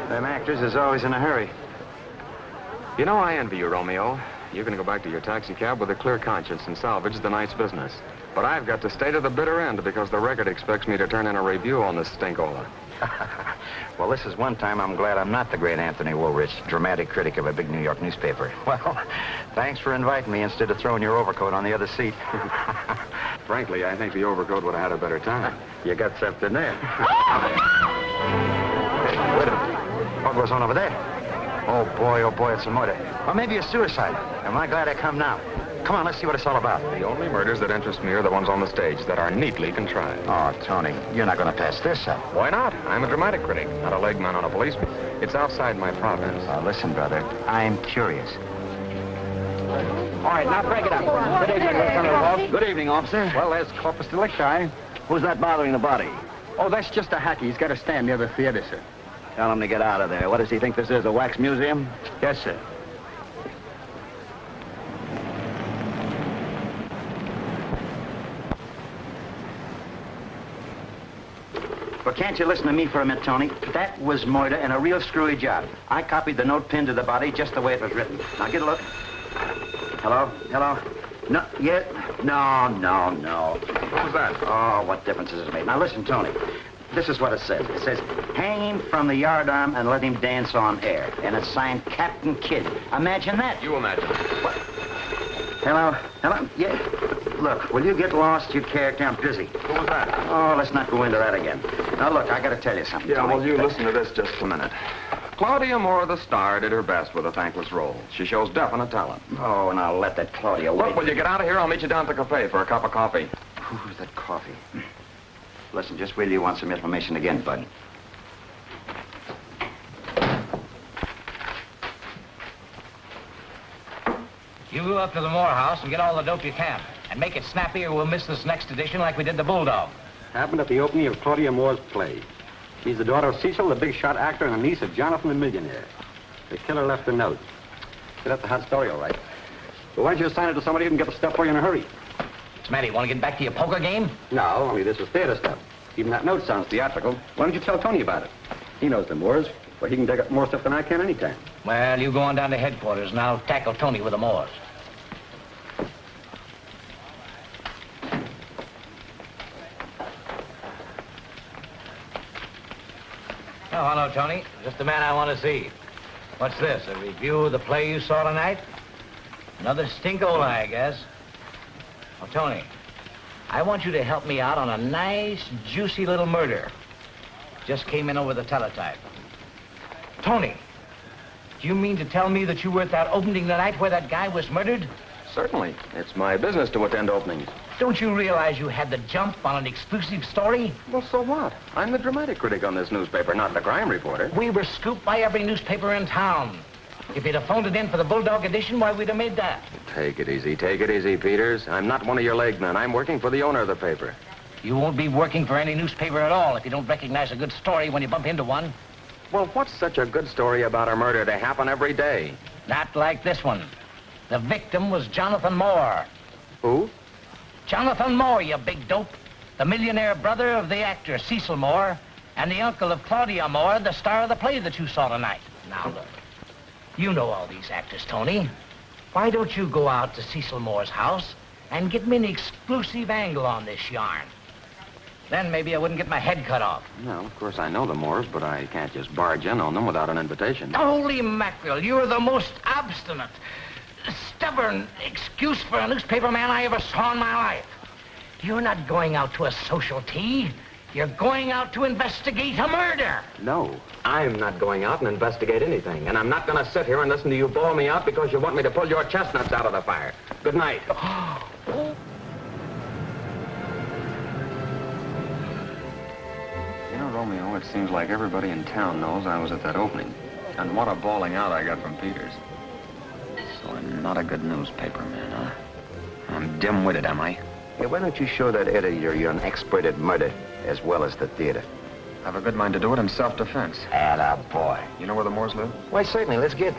Them actors is always in a hurry. You know, I envy you, Romeo. You can go back to your taxi cab with a clear conscience and salvage the night's business. But I've got to stay to the bitter end because the record expects me to turn in a review on this stinkola. Well, this is one time I'm glad I'm not the great Anthony Woolrich, dramatic critic of a big New York newspaper. Well, thanks for inviting me instead of throwing your overcoat on the other seat. Frankly, I think the overcoat would have had a better time. You got something there. Hey, wait a minute. What goes on over there? Oh, boy, it's a murder. Or maybe a suicide. Am I glad I come now? Come on, let's see what it's all about. The only murders that interest me are the ones on the stage that are neatly contrived. Oh, Tony, you're not going to pass this up. Why not? I'm a dramatic critic, not a legman on a policeman. It's outside my province. Listen, brother, I'm curious. All right, now break it up. Good evening, Lieutenant Wolf. Good evening, officer. Well, there's corpus delicti. Who's that bothering the body? Oh, that's just a hacky. He's got to stand near the theater, sir. Tell him to get out of there. What does he think this is, a wax museum? Yes, sir. Well, can't you listen to me for a minute, Tony? That was murder and a real screwy job. I copied the note pinned to the body just the way it was written. Now, get a look. Hello? No, yeah? No. What was that? Oh, what difference does it make? Now, listen, Tony. This is what it says. It says, hang him from the yardarm and let him dance on air. And it's signed Captain Kidd. Imagine that. You imagine. What? Hello? Yeah. Look, will you get lost, your character? I'm busy. What was that? Oh, let's not go into that again. Now, look, I got to tell you something, Yeah, Tony. well, you listen to this just a minute. Claudia Moore, the star, did her best with a thankless role. She shows definite talent. Oh, and I'll let that Claudia wait. Look, will you get out of here? I'll meet you down at the cafe for a cup of coffee. Who's that coffee? Listen, just wait till you want some information again, bud. You go up to the Moore house and get all the dope you can. And make it snappy or we'll miss this next edition like we did the Bulldog. Happened at the opening of Claudia Moore's play. She's the daughter of Cecil, the big shot actor, and the niece of Jonathan, the millionaire. The killer left a note. That's a hot story, all right. But why don't you assign it to somebody who can get the stuff for you in a hurry? Smatty, want to get back to your poker game? No, only this is theater stuff. Even that note sounds theatrical. Why don't you tell Tony about it? He knows the Moores, but he can dig up more stuff than I can anytime. Well, you go on down to headquarters and I'll tackle Tony with the Moores. Oh, hello, Tony. Just the man I want to see. What's this, a review of the play you saw tonight? Another stinkola, I guess. Oh, Tony, I want you to help me out on a nice, juicy little murder. Just came in over the teletype. Tony, do you mean to tell me that you were at that opening tonight where that guy was murdered? Certainly. It's my business to attend openings. Don't you realize you had the jump on an exclusive story? Well, so what? I'm the dramatic critic on this newspaper, not the crime reporter. We were scooped by every newspaper in town. If you'd have phoned it in for the Bulldog edition, why, we'd have made that. Take it easy, Peters. I'm not one of your legmen. I'm working for the owner of the paper. You won't be working for any newspaper at all if you don't recognize a good story when you bump into one. Well, what's such a good story about a murder to happen every day? Not like this one. The victim was Jonathan Moore. Who? Jonathan Moore, you big dope. The millionaire brother of the actor Cecil Moore and the uncle of Claudia Moore, the star of the play that you saw tonight. Now, look. You know all these actors, Tony. Why don't you go out to Cecil Moore's house and get me an exclusive angle on this yarn? Then maybe I wouldn't get my head cut off. Well, of course, I know the Moores, but I can't just barge in on them without an invitation. Holy mackerel, you're the most obstinate, stubborn excuse for a newspaper man I ever saw in my life. You're not going out to a social tea. You're going out to investigate a murder. No, I'm not going out and investigate anything. And I'm not going to sit here and listen to you bawl me out because you want me to pull your chestnuts out of the fire. Good night. You know, Romeo, it seems like everybody in town knows I was at that opening. And what a bawling out I got from Peters. So I'm not a good newspaper man, huh? I'm dim-witted, am I? Hey, why don't you show that editor you're an expert at murder as well as the theater? I have a good mind to do it in self-defense. Atta boy. You know where the Moores live? Why, certainly. Let's get...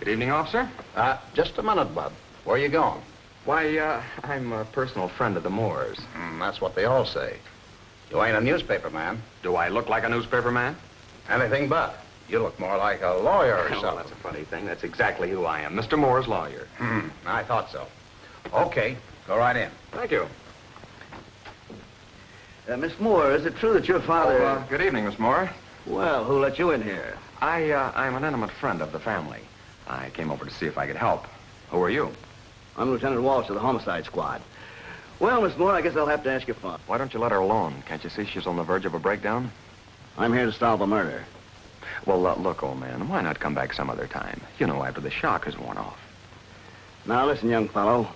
Good evening, officer. Just a minute, Bud. Where are you going? Why, I'm a personal friend of the Moores. That's what they all say. You ain't a newspaper man. Do I look like a newspaper man? Anything but. You look more like a lawyer or Oh, something. that's a funny thing. That's exactly who I am. Mr. Moore's lawyer. I thought so. Okay, go right in. Thank you. Miss Moore, is it true that your father... Good evening, Miss Moore. Well, who let you in here? I'm an intimate friend of the family. I came over to see if I could help. Who are you? I'm Lieutenant Walsh of the Homicide Squad. Well, Miss Moore, I guess I'll have to ask your father. Why don't you let her alone? Can't you see she's on the verge of a breakdown? I'm here to solve a murder. Well, look, old man, why not come back some other time? You know, after the shock has worn off. Now, listen, young fellow.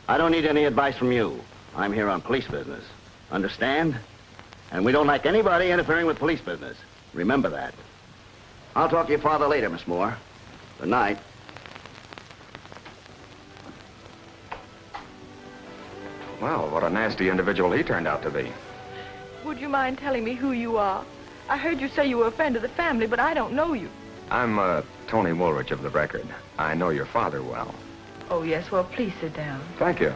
I don't need any advice from you. I'm here on police business. Understand? And we don't like anybody interfering with police business. Remember that. I'll talk to your father later, Miss Moore. Good night. Well, what a nasty individual he turned out to be. Would you mind telling me who you are? I heard you say you were a friend of the family, but I don't know you. I'm, Tony Woolrich of the Record. I know your father well. Oh, yes. Well, please sit down. Thank you.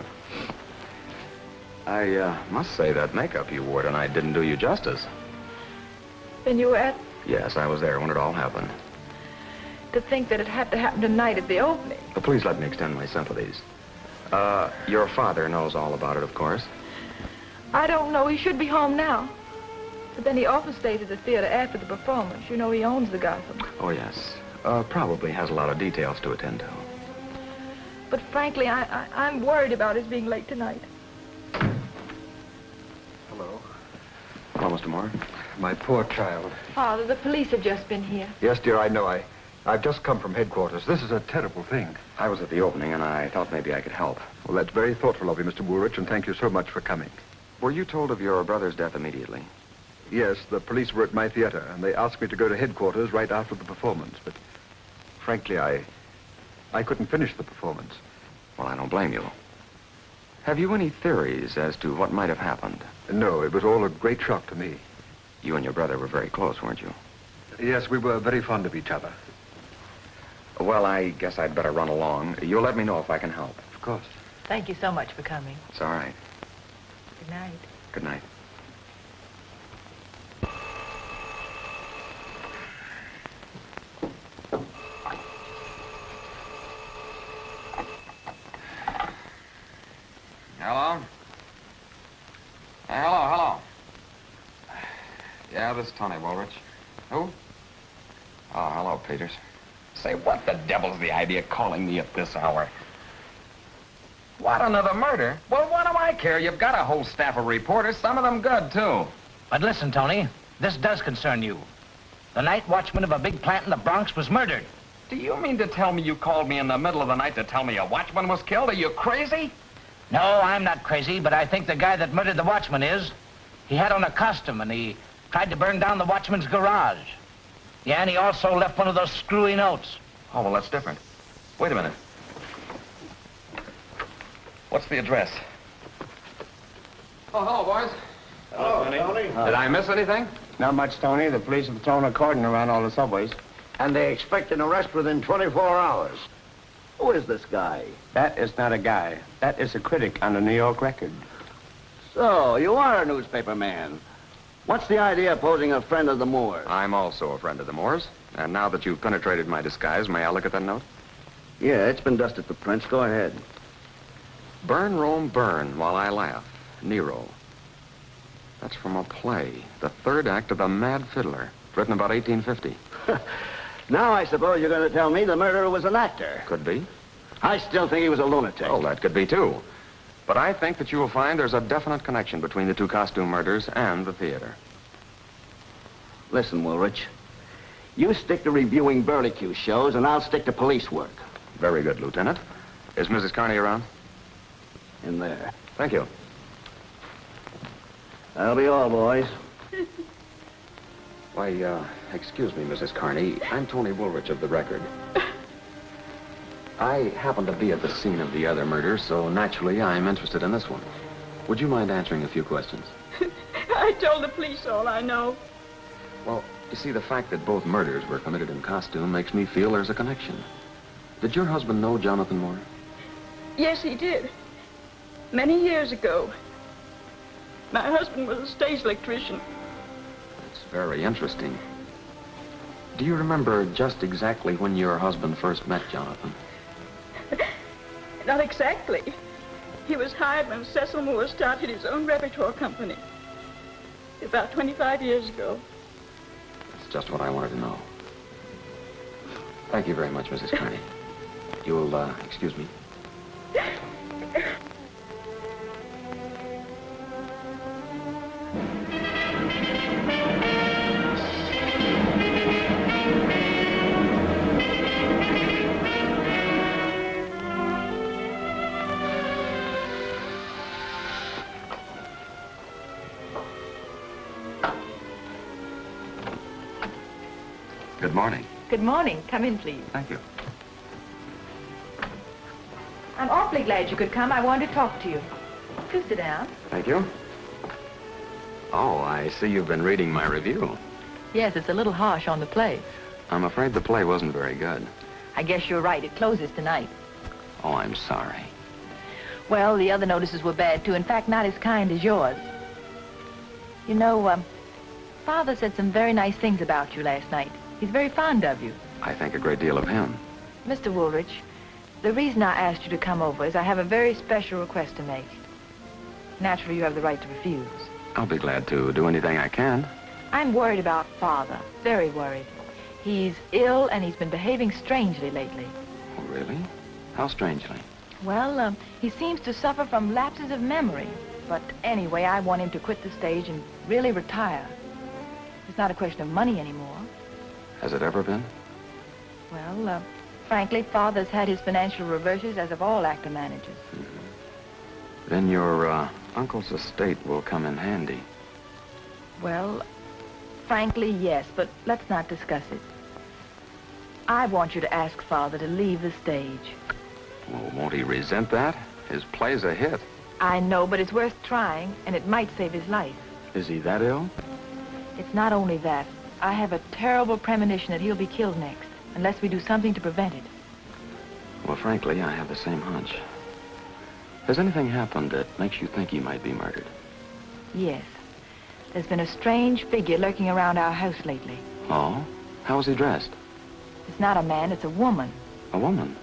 I, must say that makeup you wore tonight didn't do you justice. Then you were at... Yes, I was there when it all happened. To think that it had to happen tonight at the opening. But please let me extend my sympathies. Your father knows all about it, of course. I don't know. He should be home now. But then he often stays at the theater after the performance. You know, he owns the Gotham. Oh, yes. Probably has a lot of details to attend to. But frankly, I'm worried about his being late tonight. Hello. Hello, Mr. Moore. My poor child. Father, the police have just been here. Yes, dear, I know. I've just come from headquarters. This is a terrible thing. I was at the opening, and I thought maybe I could help. Well, that's very thoughtful of you, Mr. Woolrich, and thank you so much for coming. Were you told of your brother's death immediately? Yes, the police were at my theater, and they asked me to go to headquarters right after the performance, but frankly, I couldn't finish the performance. Well, I don't blame you. Have you any theories as to what might have happened? No, it was all a great shock to me. You and your brother were very close, weren't you? Yes, we were very fond of each other. Well, I guess I'd better run along. You'll let me know if I can help. Of course. Thank you so much for coming. It's all right. Good night. Good night. Hello? Hello. Yeah, this is Tony Woolrich. Who? Oh, hello, Peters. Say, what the devil's the idea of calling me at this hour? What, another murder? Well, what do I care? You've got a whole staff of reporters, some of them good, too. But listen, Tony, this does concern you. The night watchman of a big plant in the Bronx was murdered. Do you mean to tell me you called me in the middle of the night to tell me a watchman was killed? Are you crazy? No, I'm not crazy, but I think the guy that murdered the watchman is. He had on a costume, and he tried to burn down the watchman's garage. Yeah, and he also left one of those screwy notes. Oh, well, that's different. Wait a minute. What's the address? Oh, hello, boys. Hello, Tony. Did I miss anything? Not much, Tony. The police have thrown a cordon around all the subways. And they expect an arrest within 24 hours. Who is this guy? That is not a guy. That is a critic on the New York Record. So, you are a newspaper man. What's the idea of posing a friend of the Moores? I'm also a friend of the Moores. And now that you've penetrated my disguise, may I look at that note? Yeah, it's been dusted to prints. Go ahead. Burn, Rome, burn, while I laugh. Nero. That's from a play, the third act of The Mad Fiddler, written about 1850. Now I suppose you're going to tell me the murderer was an actor. Could be. I still think he was a lunatic. Oh, that could be, too. But I think that you will find there's a definite connection between the two costume murders and the theater. Listen, Woolrich. You stick to reviewing Burlicue shows, and I'll stick to police work. Very good, Lieutenant. Is Mrs. Carney around? In there. Thank you. That'll be all, boys. Why, excuse me, Mrs. Carney. I'm Tony Woolrich of the Record. I happen to be at the scene of the other murder, so naturally I'm interested in this one. Would you mind answering a few questions? I told the police all I know. Well, you see, the fact that both murders were committed in costume makes me feel there's a connection. Did your husband know Jonathan Moore? Yes, he did. Many years ago. My husband was a stage electrician. It's very interesting. Do you remember just exactly when your husband first met Jonathan? Not exactly. He was hired when Cecil Moore started his own repertoire company. About 25 years ago. That's just what I wanted to know. Thank you very much, Mrs. Kearney. You'll, excuse me. Good morning. Good morning. Come in, please. Thank you. I'm awfully glad you could come. I wanted to talk to you. Do sit down. Thank you. Oh, I see you've been reading my review. Yes, it's a little harsh on the play. I'm afraid the play wasn't very good. I guess you're right. It closes tonight. Oh, I'm sorry. Well, the other notices were bad, too. In fact, not as kind as yours. You know, Father said some very nice things about you last night. He's very fond of you. I think a great deal of him. Mr. Woolrich, the reason I asked you to come over is I have a very special request to make. Naturally, you have the right to refuse. I'll be glad to do anything I can. I'm worried about Father. Very worried. He's ill, and he's been behaving strangely lately. Oh, really? How strangely? Well, he seems to suffer from lapses of memory. But anyway, I want him to quit the stage and really retire. It's not a question of money anymore. Has it ever been? Well, frankly, Father's had his financial reverses, as of all actor managers. Mm-hmm. Then your uncle's estate will come in handy. Well, frankly, yes, but let's not discuss it. I want you to ask Father to leave the stage. Well, won't he resent that? His play's a hit. I know, but it's worth trying, and it might save his life. Is he that ill? It's not only that. I have a terrible premonition that he'll be killed next, unless we do something to prevent it. Well, frankly, I have the same hunch. Has anything happened that makes you think he might be murdered? Yes. There's been a strange figure lurking around our house lately. Oh? How is he dressed? It's not a man, it's a woman. A woman?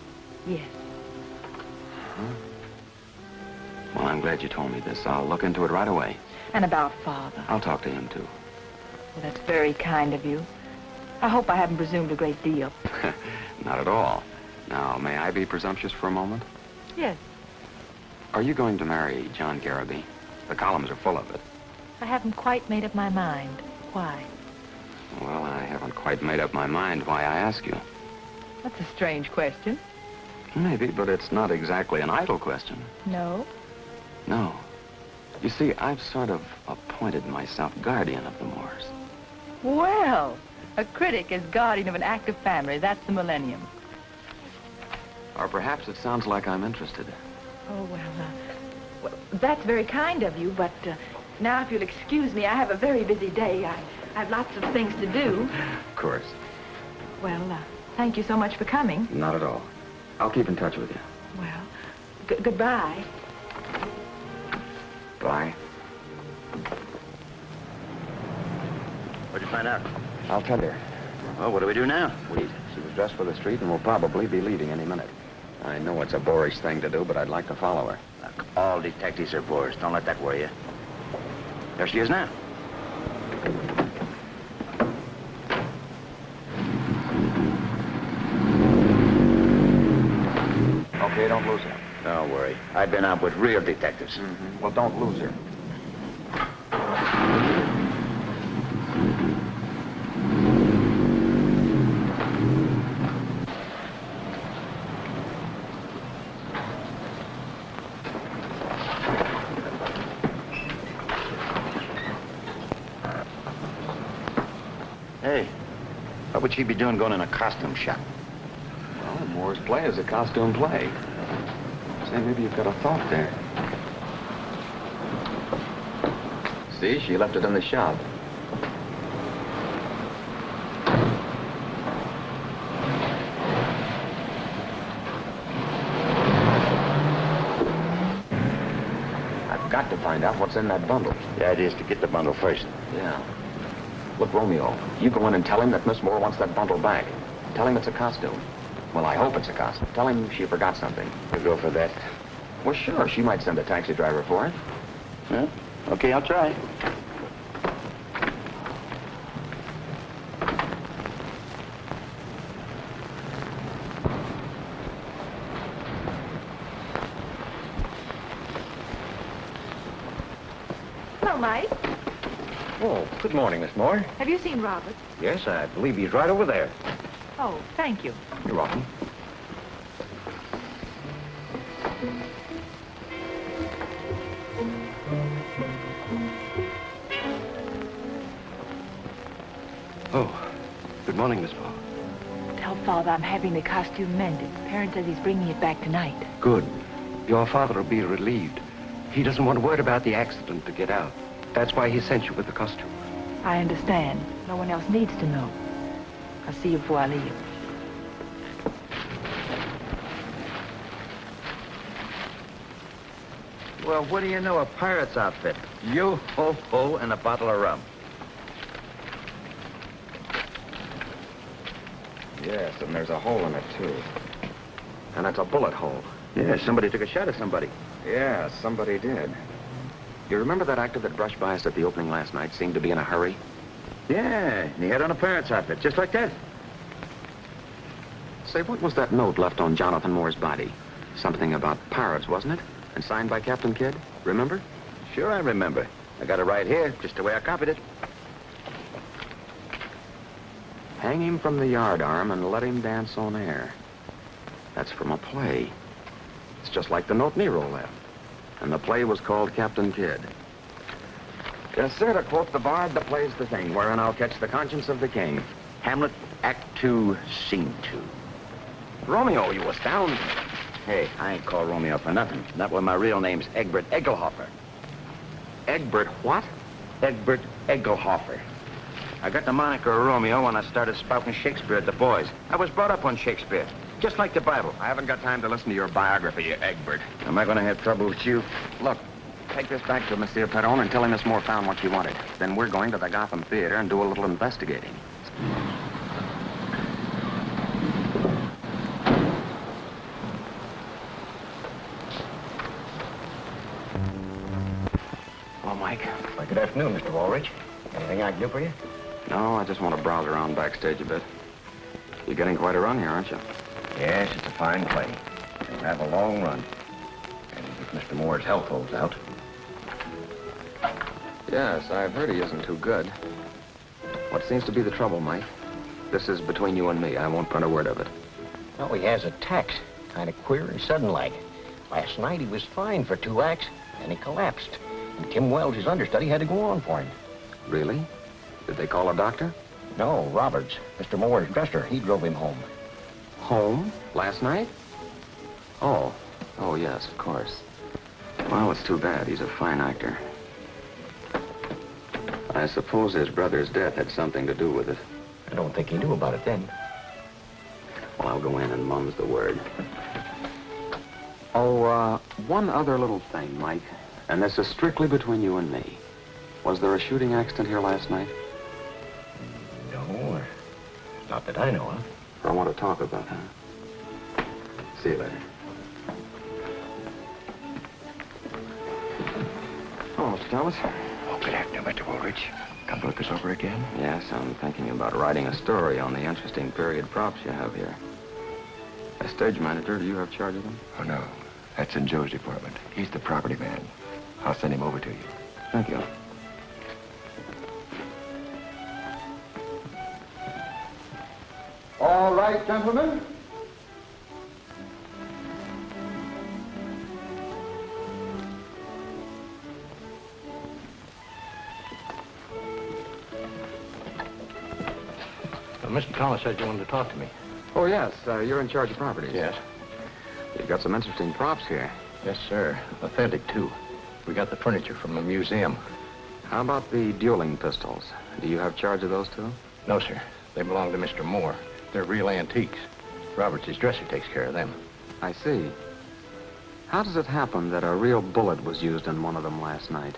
Yes. Huh? Well, I'm glad you told me this. I'll look into it right away. And about Father. I'll talk to him, too. Well, that's very kind of you. I hope I haven't presumed a great deal. Not at all. Now, may I be presumptuous for a moment? Yes. Are you going to marry John Garrity? The columns are full of it. I haven't quite made up my mind. Why? Well, I haven't quite made up my mind why I ask you. That's a strange question. Maybe, but it's not exactly an idle question. No? No. You see, I've sort of appointed myself guardian of the Moores. Well, a critic is guardian of an active family. That's the millennium. Or perhaps it sounds like I'm interested. Oh, well, that's very kind of you, but now if you'll excuse me, I have a very busy day. I have lots of things to do. Of course. Well, thank you so much for coming. Not at all. I'll keep in touch with you. Well, goodbye. Bye. What'd you find out? I'll tell you. Well, what do we do now? She was dressed for the street and will probably be leaving any minute. I know it's a boorish thing to do, but I'd like to follow her. Look, all detectives are boors. Don't let that worry you. There she is now. Okay, don't lose her. Don't worry. I've been out with real detectives. Mm-hmm. Well, don't lose her. Hey, what would she be doing going in a costume shop? Well, Moore's play is a costume play. Say, maybe you've got a thought there. See, she left it in the shop. got to find out what's in that bundle. The idea is to get the bundle first. Yeah. Look, Romeo, you go in and tell him that Miss Moore wants that bundle back. Tell him it's a costume. Well, I hope it's a costume. Tell him she forgot something. You go for that? Well, sure, she might send a taxi driver for it. Huh? Okay, I'll try. Hello, Mike. Oh, good morning, Miss Moore. Have you seen Robert? Yes, I believe he's right over there. Oh, thank you. You're welcome. Oh, good morning, Miss Moore. Tell Father I'm having the costume mended. Parent says he's bringing it back tonight. Good. Your father will be relieved. He doesn't want word about the accident to get out. That's why he sent you with the costume. I understand. No one else needs to know. I'll see you before I leave. Well, what do you know, a pirate's outfit? Yo-ho-ho and a bottle of rum. Yes, and there's a hole in it, too. And it's a bullet hole. Yeah, somebody took a shot at somebody. Yeah, somebody did. You remember that actor that brushed by us at the opening last night seemed to be in a hurry? Yeah, and he had on a pirate's outfit, just like that. Say, what was that note left on Jonathan Moore's body? Something about pirates, wasn't it? And signed by Captain Kidd, remember? Sure, I remember. I got it right here, just the way I copied it. Hang him from the yardarm and let him dance on air. That's from a play. It's just like the note Nero left. And the play was called Captain Kidd. Yes, sir, to quote the bard, the play's the thing, wherein I'll catch the conscience of the king. Hamlet, Act 2, Scene 2. Romeo, you astound me. Hey, I ain't called Romeo for nothing. Not when my real name's Egbert Eggelhofer. Egbert what? Egbert Eggelhofer. I got the moniker of Romeo when I started spouting Shakespeare at the boys. I was brought up on Shakespeare, just like the Bible. I haven't got time to listen to your biography, Egbert. Am I going to have trouble with you? Look, take this back to Monsieur Perron and tell him Miss Moore found what she wanted. Then we're going to the Gotham Theater and do a little investigating. Hello, Mike. Well, good afternoon, Mr. Woolrich. Anything I can do for you? No, I just want to browse around Backstage a bit. You're getting quite a run here, aren't you? Yes, it's a fine play. We'll have a long run. And if Mr. Moore's health holds out. Yes, I've heard he isn't too good. What seems to be the trouble, Mike? This is between you and me. I won't print a word of it. Well, he has attacks. Kind of queer and sudden-like. Last night he was fine for 2 acts, and he collapsed. And Tim Wells, his understudy, had to go on for him. Really? Did they call a doctor? No, Roberts, Mr. Moore's dresser, he drove him home. Home? Last night? Oh. Oh, yes, of course. Well, it's too bad. He's a fine actor. I suppose his brother's death had something to do with it. I don't think he knew about it then. Well, I'll go in and mum's the word. Oh, one other little thing, Mike. And this is strictly between you and me. Was there a shooting accident here last night? No, not that I know of. I want to talk about that. See you later. Oh, Mr. Thomas. Oh, good afternoon, Mr. Woolrich. Come to look this over again? Yes, I'm thinking about writing a story on the interesting period props you have here. As stage manager, do you have charge of them? Oh, no. That's in Joe's department. He's the property man. I'll send him over to you. Thank you. All right, gentlemen. Mr. Thomas said you wanted to talk to me. Oh, yes. You're in charge of properties. Yes. You've got some interesting props here. Yes, sir. Authentic, too. We got the furniture from the museum. How about the dueling pistols? Do you have charge of those, too? No, sir. They belong to Mr. Moore. They're real antiques. Roberts' dresser takes care of them. I see. How does it happen that a real bullet was used in one of them last night?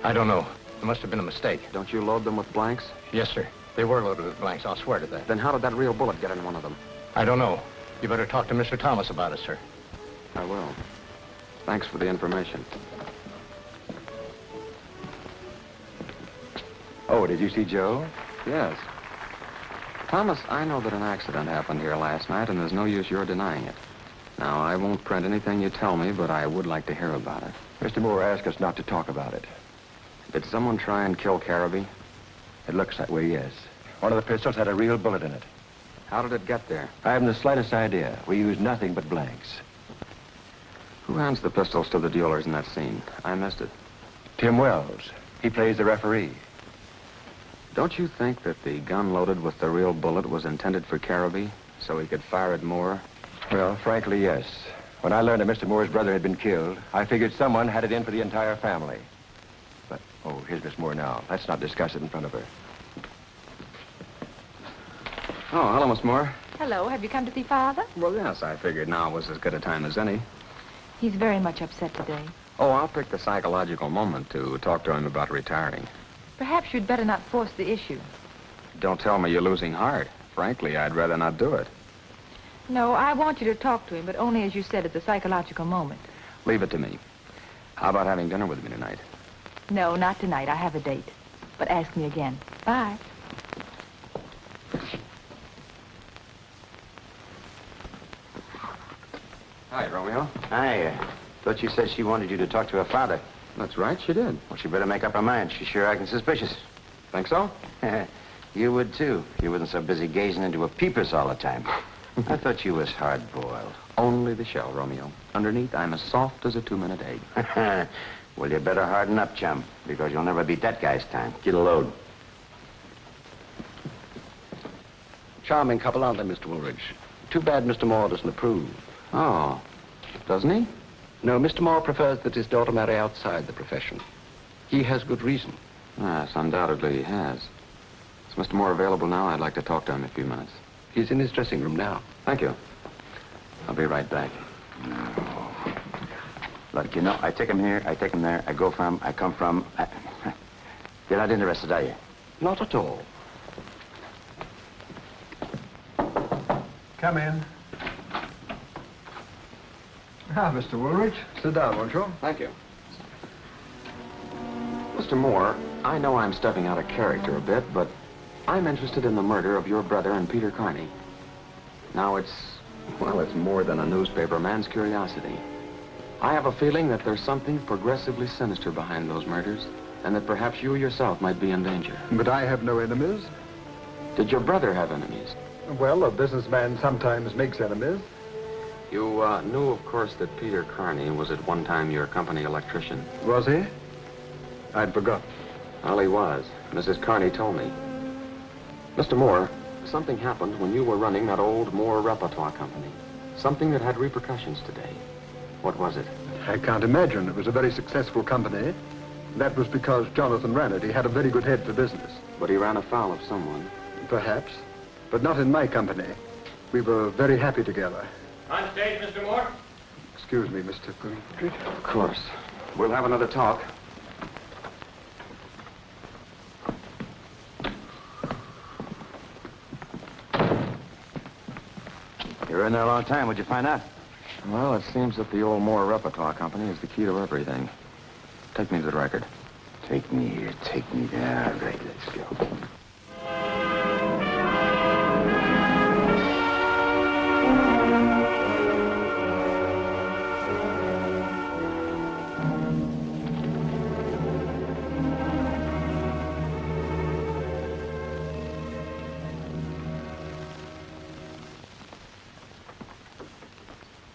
I don't know. There must have been a mistake. Don't you load them with blanks? Yes, sir. They were loaded with blanks, I'll swear to that. Then how did that real bullet get in one of them? I don't know. You better talk to Mr. Thomas about it, sir. I will. Thanks for the information. Oh, did you see Joe? Yes. Thomas, I know that an accident happened here last night, and there's no use your denying it. Now, I won't print anything you tell me, but I would like to hear about it. Mr. Moore asked us not to talk about it. Did someone try and kill Carabee? It looks that way, yes. One of the pistols had a real bullet in it. How did it get there? I haven't the slightest idea. We used nothing but blanks. Who hands the pistols to the dealers in that scene? I missed it. Tim Wells. He plays the referee. Don't you think that the gun loaded with the real bullet was intended for Carabee, so he could fire it more? Well, frankly, yes. When I learned that Mr. Moore's brother had been killed, I figured someone had it in for the entire family. But, oh, here's Miss Moore now. Let's not discuss it in front of her. Oh, hello, Miss Moore. Hello, have you come to see Father? Well, yes, I figured now was as good a time as any. He's very much upset today. Oh, I'll pick the psychological moment to talk to him about retiring. Perhaps you'd better not force the issue. Don't tell me you're losing heart. Frankly, I'd rather not do it. No, I want you to talk to him, but only, as you said, at the psychological moment. Leave it to me. How about having dinner with me tonight? No, not tonight. I have a date. But ask me again. Bye. Hi, Romeo. I thought you said she wanted you to talk to her father. That's right, she did. Well, she better make up her mind. She's sure acting suspicious. Think so? You would, too, if you wasn't so busy gazing into a peepers all the time. I thought you was hard-boiled. Only the shell, Romeo. Underneath, I'm as soft as a 2-minute egg. Well, you better harden up, chum, because you'll never beat that guy's time. Get a load. Charming couple, aren't they, Mr. Woolrich? Too bad Mr. Moore doesn't approve. Oh, doesn't he? No, Mr. Moore prefers that his daughter marry outside the profession. He has good reason. Yes, undoubtedly he has. Is Mr. Moore available now? I'd like to talk to him in a few minutes. He's in his dressing room now. Thank you. I'll be right back. Look, you know, I take him here, I take him there, I go from, I come from. You're not interested, are you? Not at all. Come in. Mr. Woolrich, sit down, won't you? Thank you. Mr. Moore, I know I'm stepping out of character a bit, but I'm interested in the murder of your brother and Peter Carney. Now, it's more than a newspaper man's curiosity. I have a feeling that there's something progressively sinister behind those murders, and that perhaps you yourself might be in danger. But I have no enemies. Did your brother have enemies? Well, a businessman sometimes makes enemies. You knew, of course, that Peter Carney was at one time your company electrician. Was he? I'd forgotten. Well, he was. Mrs. Carney told me. Mr. Moore, something happened when you were running that old Moore repertoire company. Something that had repercussions today. What was it? I can't imagine. It was a very successful company. That was because Jonathan ran it. He had a very good head for business. But he ran afoul of someone. Perhaps. But not in my company. We were very happy together. On stage, Mr. Moore. Excuse me, Mr. Woolrich. Of course. We'll have another talk. You were in there a long time. What'd you find out? Well, it seems that the old Moore repertoire company is the key to everything. Take me to the record. Take me here, take me there. All right, let's go.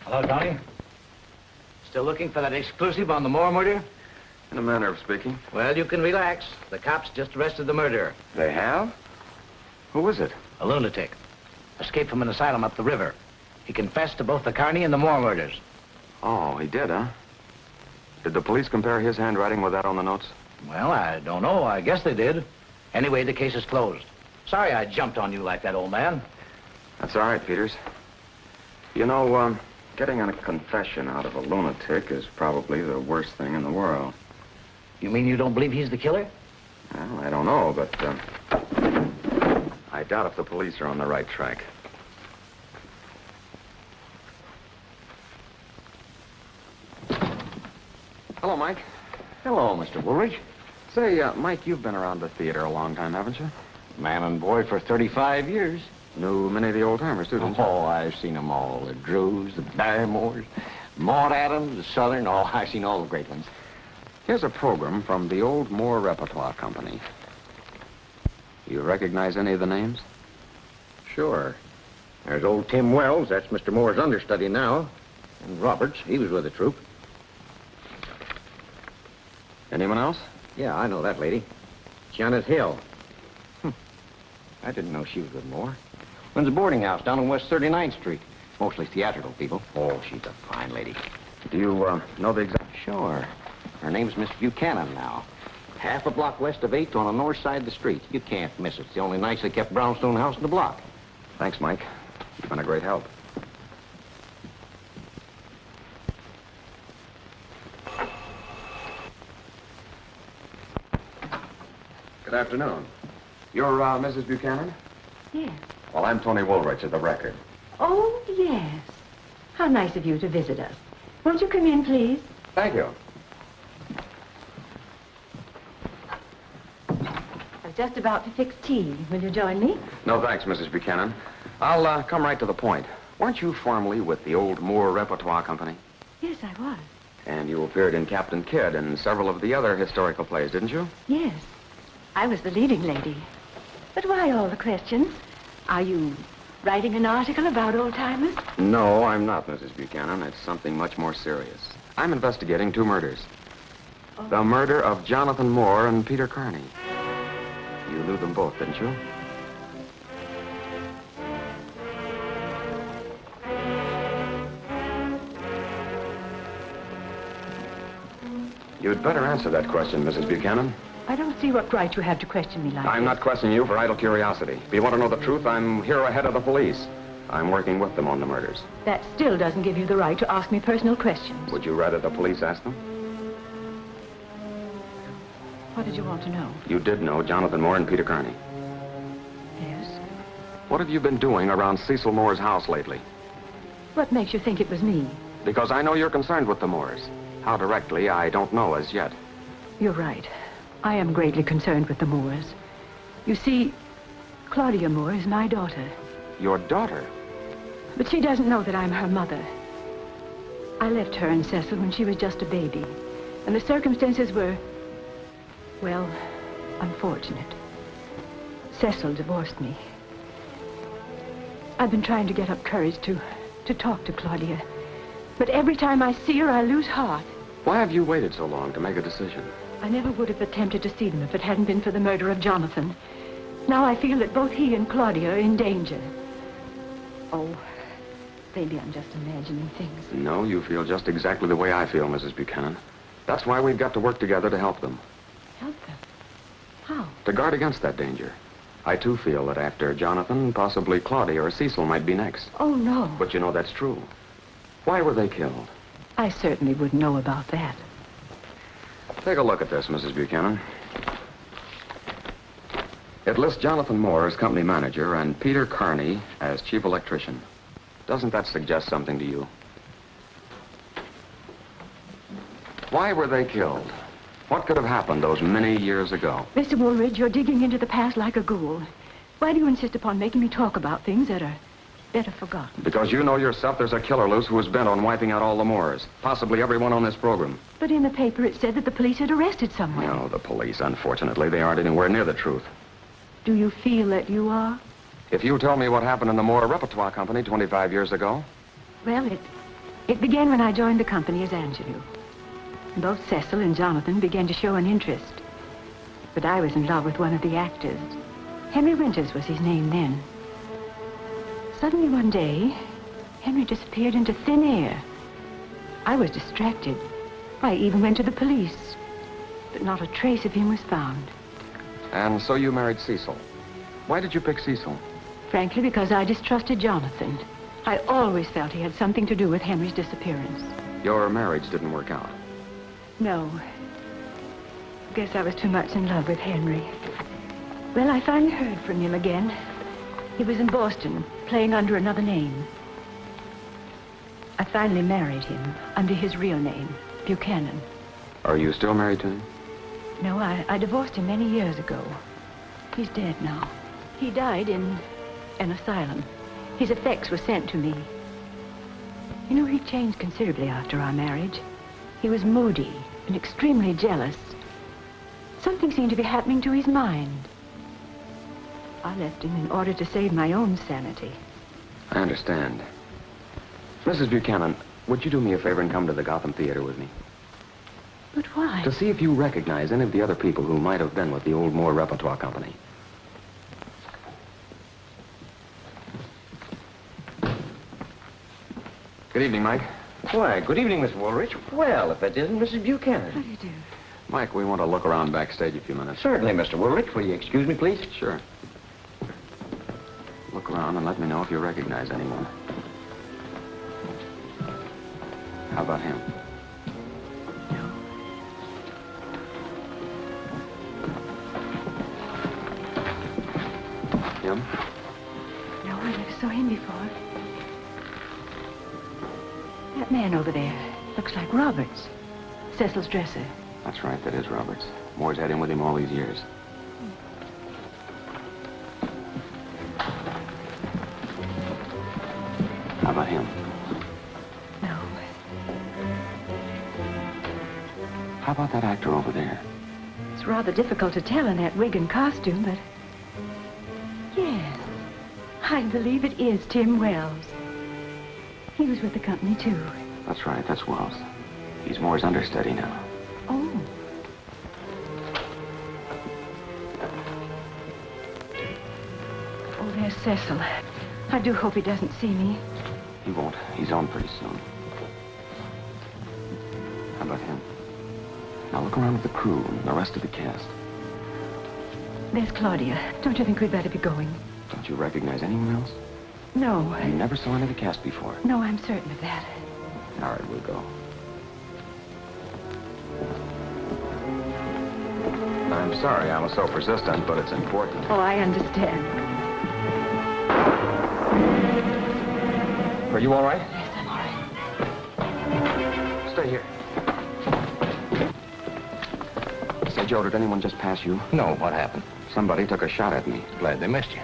Hello, Tony. Still looking for that exclusive on the Moore murder? In a manner of speaking. Well, you can relax. The cops just arrested the murderer. They have? Who is it? A lunatic. Escaped from an asylum up the river. He confessed to both the Carney and the Moore murders. Oh, he did, huh? Did the police compare his handwriting with that on the notes? Well, I don't know. I guess they did. Anyway, the case is closed. Sorry I jumped on you like that, old man. That's all right, Peters. You know, Getting a confession out of a lunatic is probably the worst thing in the world. You mean you don't believe he's the killer? Well, I don't know, but I doubt if the police are on the right track. Hello, Mike. Hello, Mr. Woolrich. Say, Mike, you've been around the theater a long time, haven't you? Man and boy for 35 years. Knew many of the old-timers, too, didn't you? Oh, I've seen them all. The Drews, the Barrymores, Maud Adams, the Southern. Oh, I've seen all the great ones. Here's a program from the old Moore Repertoire Company. You recognize any of the names? Sure. There's old Tim Wells. That's Mr. Moore's understudy now. And Roberts, he was with the troupe. Anyone else? Yeah, I know that lady. Janet Hill. I didn't know she was with Moore. Runs a boarding house down on West 39th Street. Mostly theatrical people. Oh, she's a fine lady. Do you know the exact... Sure. Her name's Miss Buchanan now. Half a block west of 8th on the north side of the street. You can't miss it. It's the only nicely kept brownstone house in the block. Thanks, Mike. You've been a great help. Good afternoon. You're Mrs. Buchanan? Yes. Well, I'm Tony Woolrich of the Record. Oh, yes. How nice of you to visit us. Won't you come in, please? Thank you. I'm just about to fix tea. Will you join me? No, thanks, Mrs. Buchanan. I'll come right to the point. Weren't you formerly with the old Moore Repertoire Company? Yes, I was. And you appeared in Captain Kidd and several of the other historical plays, didn't you? Yes. I was the leading lady. But why all the questions? Are you writing an article about old-timers? No, I'm not, Mrs. Buchanan. It's something much more serious. I'm investigating 2 murders. Oh. The murder of Jonathan Moore and Peter Kearney. You knew them both, didn't you? You'd better answer that question, Mrs. Buchanan. I don't see what right you have to question me like I'm this. not questioning you for idle curiosity. If you want to know the truth, I'm here ahead of the police. I'm working with them on the murders. That still doesn't give you the right to ask me personal questions. Would you rather the police ask them? What did you want to know? You did know Jonathan Moore and Peter Kearney. Yes. What have you been doing around Cecil Moore's house lately? What makes you think it was me? Because I know you're concerned with the Moores. How directly, I don't know as yet. You're right. I am greatly concerned with the Moores. You see, Claudia Moore is my daughter. Your daughter? But she doesn't know that I'm her mother. I left her and Cecil when she was just a baby. And the circumstances were, well, unfortunate. Cecil divorced me. I've been trying to get up courage to talk to Claudia. But every time I see her, I lose heart. Why have you waited so long to make a decision? I never would have attempted to see them if it hadn't been for the murder of Jonathan. Now I feel that both he and Claudia are in danger. Oh, maybe I'm just imagining things. No, you feel just exactly the way I feel, Mrs. Buchanan. That's why we've got to work together to help them. Help them? How? To guard against that danger. I, too, feel that after Jonathan, possibly Claudia or Cecil might be next. Oh, no. But you know that's true. Why were they killed? I certainly wouldn't know about that. Take a look at this, Mrs. Buchanan. It lists Jonathan Moore as company manager and Peter Kearney as chief electrician. Doesn't that suggest something to you? Why were they killed? What could have happened those many years ago? Mr. Woolridge, you're digging into the past like a ghoul. Why do you insist upon making me talk about things that are better forgotten? Because you know yourself there's a killer loose who is bent on wiping out all the Moores. Possibly everyone on this program. But in the paper it said that the police had arrested someone. No, the police, unfortunately, they aren't anywhere near the truth. Do you feel that you are? If you tell me what happened in the Moore Repertoire Company 25 years ago. Well, it began when I joined the company as ingenue. Both Cecil and Jonathan began to show an interest. But I was in love with one of the actors. Henry Winters was his name then. Suddenly one day, Henry disappeared into thin air. I was distracted. I even went to the police. But not a trace of him was found. And so you married Cecil. Why did you pick Cecil? Frankly, because I distrusted Jonathan. I always felt he had something to do with Henry's disappearance. Your marriage didn't work out. No. Guess I was too much in love with Henry. Well, I finally heard from him again. He was in Boston, playing under another name. I finally married him under his real name, Buchanan. Are you still married to him? No, I divorced him many years ago. He's dead now. He died in an asylum. His effects were sent to me. You know, he changed considerably after our marriage. He was moody and extremely jealous. Something seemed to be happening to his mind. I left him in order to save my own sanity. I understand. Mrs. Buchanan, would you do me a favor and come to the Gotham Theater with me? But why? To see if you recognize any of the other people who might have been with the old Moore Repertoire Company. Good evening, Mike. Why, good evening, Miss Woolrich. Well, if that isn't Mrs. Buchanan. How do you do? Mike, we want to look around backstage a few minutes. Certainly, Mr. Woolrich. Will you excuse me, please? Sure. Look around and let me know if you recognize anyone. How about him? No. Him? No, I never saw him before. That man over there looks like Roberts, Cecil's dresser. That's right, that is Roberts. Moore's had him with him all these years. How about him? No. How about that actor over there? It's rather difficult to tell in that wig and costume, but... Yes, I believe it is Tim Wells. He was with the company, too. That's right, that's Wells. He's Moore's understudy now. Oh. Oh, there's Cecil. I do hope he doesn't see me. He won't. He's on pretty soon. How about him? Now look around at the crew and the rest of the cast. There's Claudia. Don't you think we'd better be going? Don't you recognize anyone else? No. You never saw any of the cast before. No, I'm certain of that. All right, we'll go. I'm sorry I was so persistent, but it's important. Oh, I understand. Are you all right? Yes, I'm all right. Stay here. Say, Joe, did anyone just pass you? No, what happened? Somebody took a shot at me. Glad they missed you.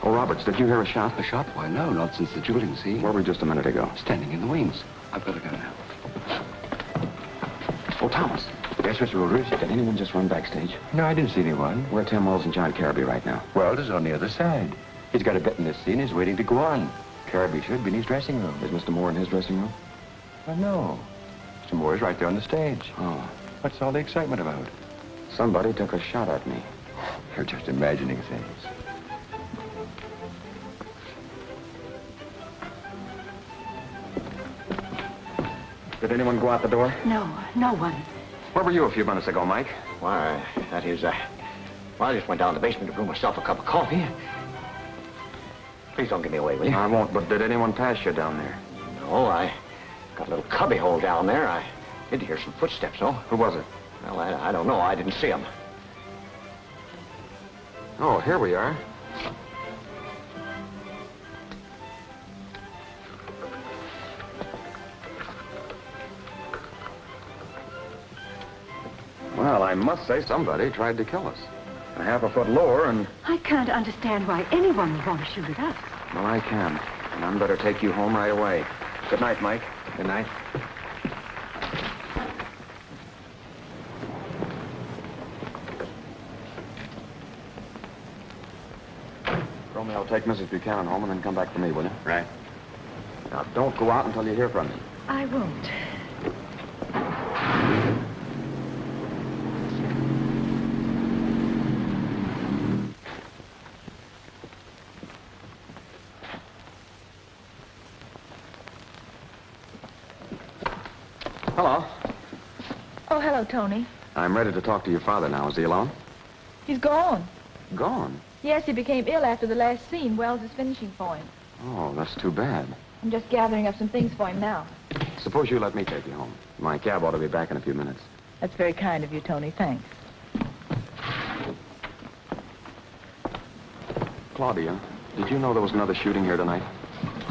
Oh, Roberts, did you hear a shot? A shot? Why, no, not since the dueling, see? Where were we just a minute ago? Standing in the wings. I've got to go now. Oh, Thomas. Yes, Mr. Woolrich? Did anyone just run backstage? No, I didn't see anyone. Where are Tim Wells and John Careby right now? Wells is on the other side. He's got a bit in this scene. He's waiting to go on. Careby should be in his dressing room. Is Mr. Moore in his dressing room? Well, no. Mr. Moore is right there on the stage. Oh. What's all the excitement about? Somebody took a shot at me. You're just imagining things. Did anyone go out the door? No, no one. Where were you a few minutes ago, Mike? Why, that is, well, I just went down to the basement to brew myself a cup of coffee. Please don't give me away, will you? I won't, but did anyone pass you down there? No, I got a little cubby hole down there. I did hear some footsteps, though. Who was it? Well, I don't know. I didn't see them. Oh, here we are. Well, I must say somebody tried to kill us. A half a foot lower and... I can't understand why anyone would want to shoot at us. Well, I can. And I'm better take you home right away. Good night, Mike. Good night. Romeo, take Mrs. Buchanan home and then come back for me, will you? Right. Now, don't go out until you hear from me. I won't. Hello. Oh, hello, Tony. I'm ready to talk to your father now. Is he alone? He's gone. Gone? Yes, he became ill after the last scene. Wells is finishing for him. Oh, that's too bad. I'm just gathering up some things for him now. Suppose you let me take you home. My cab ought to be back in a few minutes. That's very kind of you, Tony. Thanks. Claudia, did you know there was another shooting here tonight?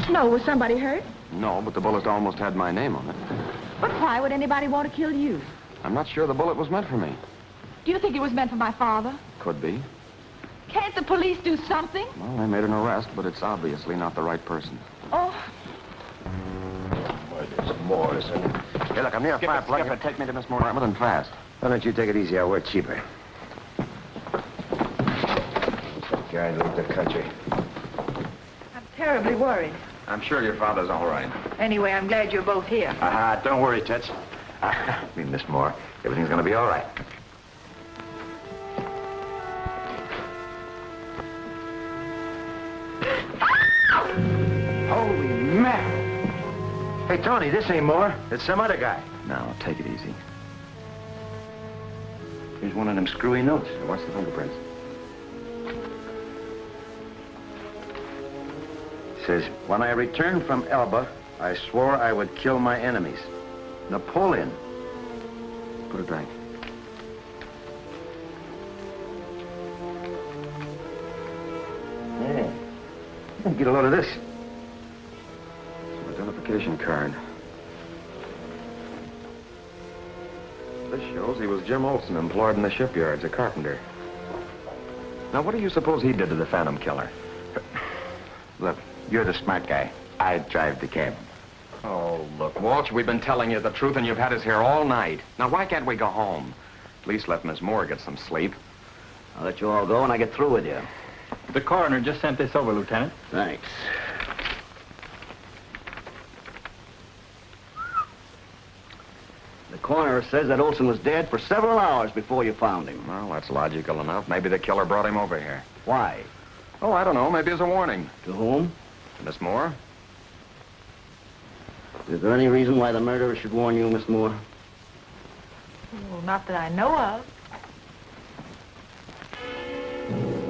No, was somebody hurt? No, but the bullet almost had my name on it. But why would anybody want to kill you? I'm not sure the bullet was meant for me. Do you think it was meant for my father? Could be. Can't the police do something? Well, they made an arrest, but it's obviously not the right person. Oh. Boy, there's more, isn't it? Hey, look, I'm near a fire plug. Skip it. Take me to Miss Moore. Hamilton fast. Why don't you take it easy? I'll work cheaper. That guy leave the country. I'm terribly worried. I'm sure your father's all right. Anyway, I'm glad you're both here. Don't worry, Toots. I mean, Miss Moore, everything's gonna be all right. Holy mackerel! Hey, Tony, this ain't Moore. It's some other guy. Now, take it easy. Here's one of them screwy notes. What's the fingerprints? It says, when I returned from Elba, I swore I would kill my enemies. Napoleon. Put it back. Yeah. Get a load of this. Some identification card. This shows he was Jim Olson, employed in the shipyards, a carpenter. Now, what do you suppose he did to the Phantom Killer? Look, you're the smart guy. I drive the cab. Oh, look, Walsh, we've been telling you the truth, and you've had us here all night. Now, why can't we go home? At least let Miss Moore get some sleep. I'll let you all go when I get through with you. The coroner just sent this over, Lieutenant. Thanks. The coroner says that Olson was dead for several hours before you found him. Well, that's logical enough. Maybe the killer brought him over here. Why? Oh, I don't know. Maybe as a warning. To whom? Miss Moore? Is there any reason why the murderer should warn you, Miss Moore? Well, not that I know of.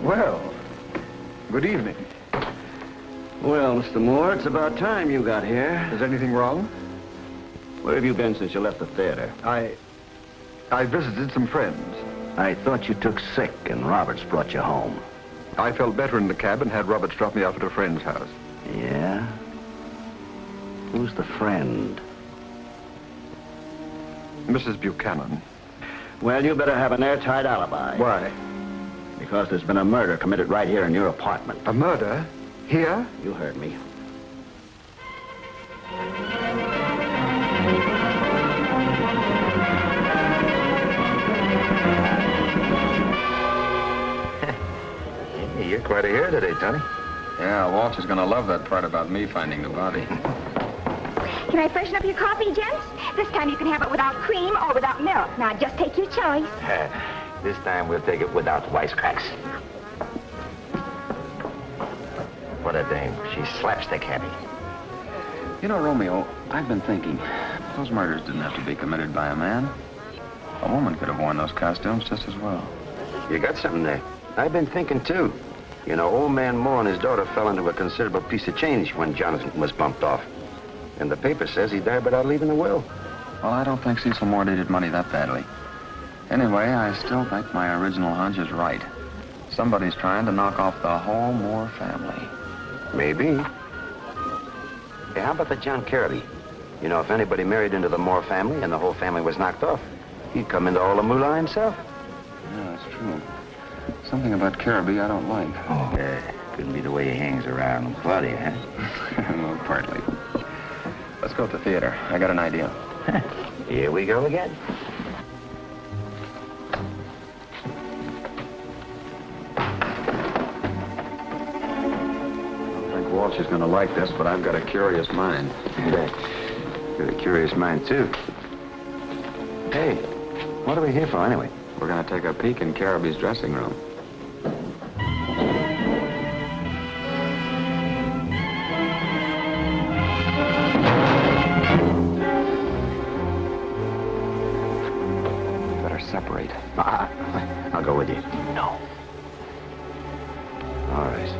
Well, good evening. Well, Mr. Moore, it's about time you got here. Is anything wrong? Where have you been since you left the theater? I visited some friends. I thought you took sick and Roberts brought you home. I felt better in the cab and had Roberts drop me off at a friend's house. Yeah? Who's the friend? Mrs. Buchanan. Well, you better have an airtight alibi. Why? Because there's been a murder committed right here in your apartment. A murder? Here? You heard me. You're quite a hero today, Tony. Yeah, Walsh is going to love that part about me finding the body. Can I freshen up your coffee, gents? This time you can have it without cream or without milk. Now, just take your choice. This time we'll take it without wisecracks. What a dame. She's slapstick happy. You know, Romeo, I've been thinking, those murders didn't have to be committed by a man. A woman could have worn those costumes just as well. You got something there. I've been thinking, too. You know, old man Moore and his daughter fell into a considerable piece of change when Jonathan was bumped off. And the paper says he died without leaving a will. Well, I don't think Cecil Moore needed money that badly. Anyway, I still think my original hunch is right. Somebody's trying to knock off the whole Moore family. Maybe. Hey, how about the John Careby? You know, if anybody married into the Moore family and the whole family was knocked off, he'd come into all the moolah himself. Yeah, that's true. Something about Careby I don't like. Oh, couldn't be the way he hangs around with Claudia, huh? Well, partly. Let's go to the theater. I got an idea. Here we go again. I think Walsh is going to like this, but I've got a curious mind. You're a curious mind, too. Hey, what are we here for, anyway? We're going to take a peek in Careby's dressing room. Better separate. I'll go with you. No. All right.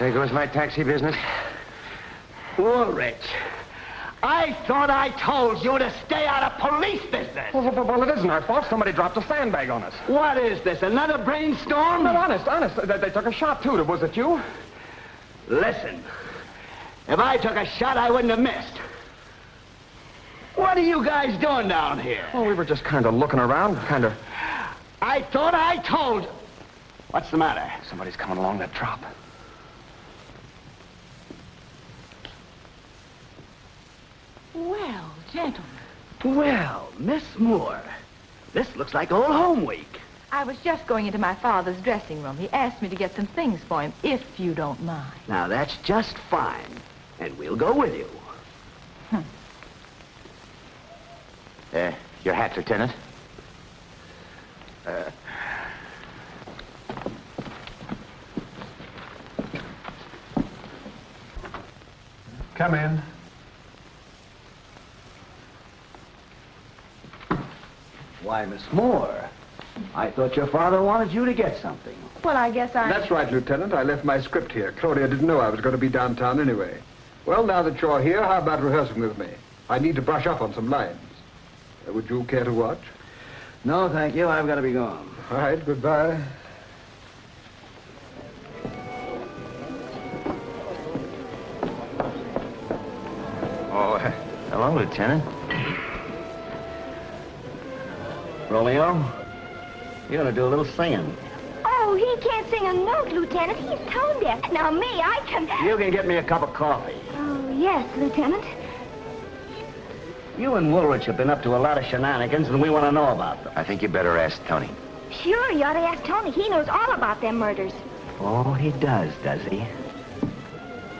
There goes my taxi business. Woolrich, I thought I told you to stay out of police business. Well, it isn't our fault. Somebody dropped a sandbag on us. What is this, another brainstorm? No, honest. They took a shot, too. Was it you? Listen, if I took a shot, I wouldn't have missed. What are you guys doing down here? Well, we were just kind of looking around, I thought I told you. What's the matter? Somebody's coming along that drop. Well, gentlemen. Well, Miss Moore, this looks like old home week. I was just going into my father's dressing room. He asked me to get some things for him, if you don't mind. Now, that's just fine. And we'll go with you. Your hat, Lieutenant. Come in. Why, Miss Moore, I thought your father wanted you to get something. Well, I guess That's right, Lieutenant. I left my script here. Claudia didn't know I was going to be downtown anyway. Well, now that you're here, how about rehearsing with me? I need to brush up on some lines. Would you care to watch? No, thank you. I've got to be gone. All right, goodbye. Oh, hello, Lieutenant. Romeo, you're going to do a little singing. Oh, he can't sing a note, Lieutenant. He's tone deaf. Now, me, I can... You can get me a cup of coffee. Oh, yes, Lieutenant. You and Woolrich have been up to a lot of shenanigans, and we want to know about them. I think you better ask Tony. Sure, you ought to ask Tony. He knows all about them murders. Oh, he does he?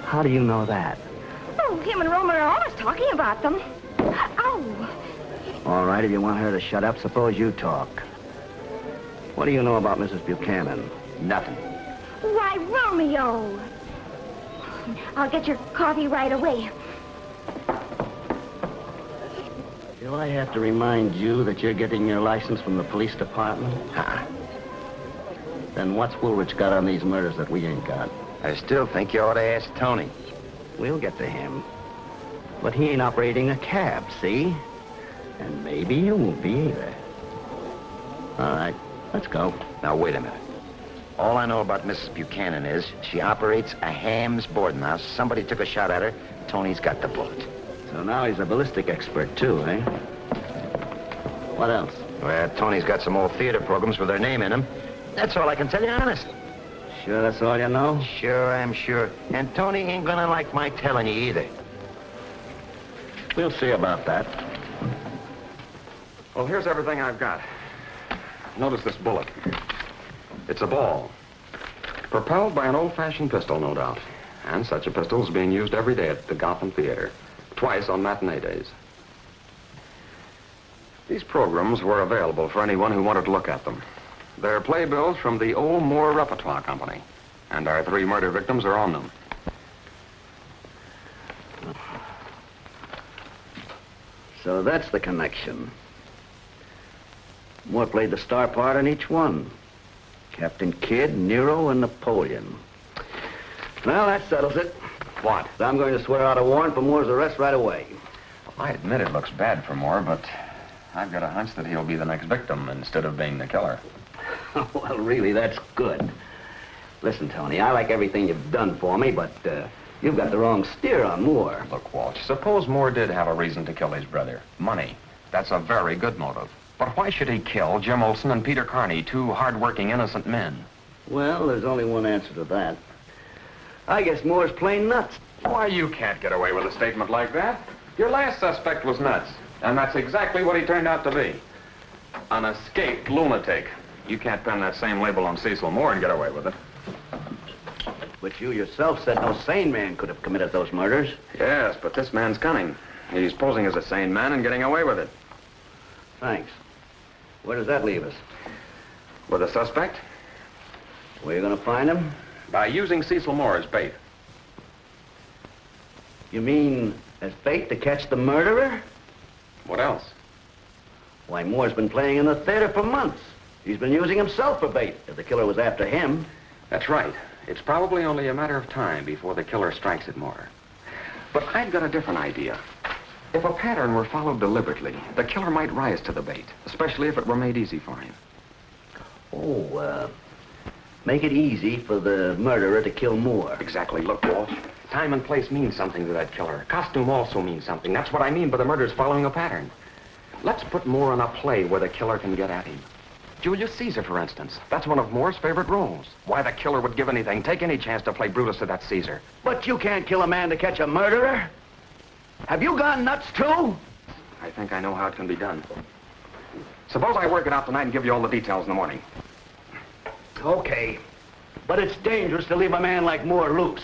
How do you know that? Oh, him and Roma are always talking about them. Oh. All right, if you want her to shut up, suppose you talk. What do you know about Mrs. Buchanan? Nothing. Why, Romeo. I'll get your coffee right away. Do I have to remind you that you're getting your license from the police department? Then what's Woolrich got on these murders that we ain't got? I still think you ought to ask Tony. We'll get to him. But he ain't operating a cab, see? And maybe you won't be either. All right, let's go. Now, wait a minute. All I know about Mrs. Buchanan is she operates a Ham's boarding house. Somebody took a shot at her. Tony's got the bullet. So now he's a ballistic expert, too, eh? What else? Well, Tony's got some old theater programs with their name in them. That's all I can tell you, honest. Sure that's all you know? Sure, I'm sure. And Tony ain't gonna like my telling you either. We'll see about that. Well, here's everything I've got. Notice this bullet. It's a ball. Propelled by an old-fashioned pistol, no doubt. And such a pistol is being used every day at the Gotham Theater. Twice on matinee days. These programs were available for anyone who wanted to look at them. They're playbills from the Old Moore Repertoire Company. And our 3 murder victims are on them. So that's the connection. Moore played the star part in each one. Captain Kidd, Nero, and Napoleon. Well, that settles it. What? I'm going to swear out a warrant for Moore's arrest right away. I admit it looks bad for Moore, but I've got a hunch that he'll be the next victim instead of being the killer. Well, really, that's good. Listen, Tony, I like everything you've done for me, but you've got the wrong steer on Moore. Look, Walsh, suppose Moore did have a reason to kill his brother. Money. That's a very good motive. But why should he kill Jim Olson and Peter Carney, 2 hard-working, innocent men? Well, there's only one answer to that. I guess Moore's plain nuts. Why, you can't get away with a statement like that. Your last suspect was nuts, and that's exactly what he turned out to be. An escaped lunatic. You can't pin that same label on Cecil Moore and get away with it. But you yourself said no sane man could have committed those murders. Yes, but this man's cunning. He's posing as a sane man and getting away with it. Thanks. Where does that leave us? With a suspect? Where are you going to find him? By using Cecil Moore as bait. You mean as bait to catch the murderer? What else? Why, Moore's been playing in the theater for months. He's been using himself for bait, if the killer was after him. That's right. It's probably only a matter of time before the killer strikes it more. But I've got a different idea. If a pattern were followed deliberately, the killer might rise to the bait, especially if it were made easy for him. Oh, make it easy for the murderer to kill Moore. Exactly. Look, Walsh, time and place means something to that killer. Costume also means something. That's what I mean by the murder's following a pattern. Let's put Moore in a play where the killer can get at him. Julius Caesar, for instance. That's one of Moore's favorite roles. Why, the killer would give anything, take any chance to play Brutus to that Caesar. But you can't kill a man to catch a murderer. Have you gone nuts, too? I think I know how it can be done. Suppose I work it out tonight and give you all the details in the morning. Okay. But it's dangerous to leave a man like Moore loose.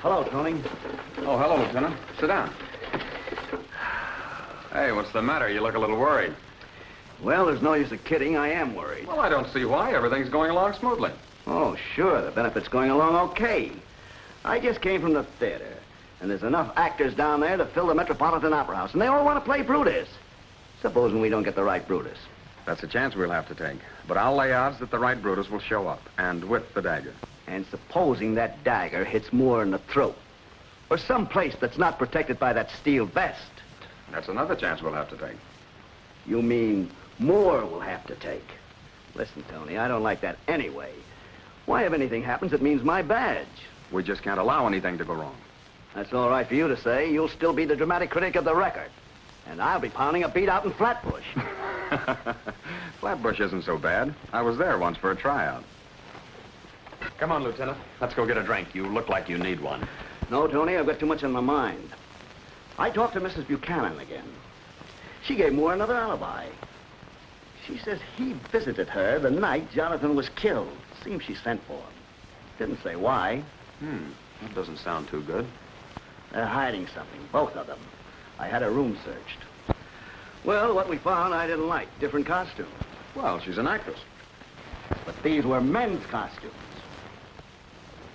Hello, Tony. Oh, hello, Lieutenant. Sit down. Hey, what's the matter? You look a little worried. Well, there's no use of kidding. I am worried. Well, I don't see why. Everything's going along smoothly. Oh, sure. The benefit's going along okay. I just came from the theater, and there's enough actors down there to fill the Metropolitan Opera House, and they all want to play Brutus. Supposing we don't get the right Brutus. That's a chance we'll have to take. But I'll lay odds that the right Brutus will show up, and with the dagger. And supposing that dagger hits Moore in the throat, or some place that's not protected by that steel vest. That's another chance we'll have to take. You mean Moore will have to take? Listen, Tony, I don't like that anyway. Why, if anything happens, it means my badge. We just can't allow anything to go wrong. That's all right for you to say. You'll still be the dramatic critic of the record. And I'll be pounding a beat out in Flatbush. Flatbush isn't so bad. I was there once for a tryout. Come on, Lieutenant. Let's go get a drink. You look like you need one. No, Tony, I've got too much on my mind. I talked to Mrs. Buchanan again. She gave Moore another alibi. She says he visited her the night Jonathan was killed. Seems she sent for him. Didn't say why. That doesn't sound too good. They're hiding something, both of them. I had her room searched. Well, what we found I didn't like. Different costumes. Well, she's an actress. But these were men's costumes.